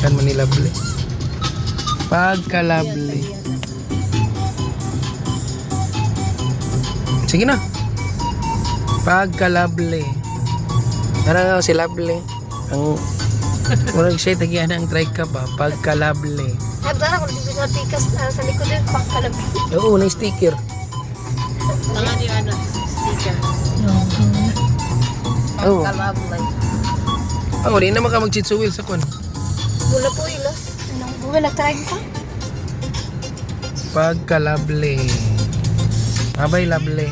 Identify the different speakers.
Speaker 1: Kan man ni lovely. Pagka-lovely. Sige na. Pagka-lovely. Parang si lovely. Ang murag siya tagihan ang try ka ba? Pagka-lovely.
Speaker 2: Nagdara ko dito sa tikas sa likod din pagkalab.
Speaker 1: Oo, na sticker.
Speaker 3: Tangan yung ano, sticker.
Speaker 1: Oo.
Speaker 2: Pagkalabay.
Speaker 1: Oh, di naman ka mag-chitsuwil sa kon.
Speaker 2: Wala po ilos. Anong buwan nag-try ka?
Speaker 1: Pagka-lovely. Abay, lovely.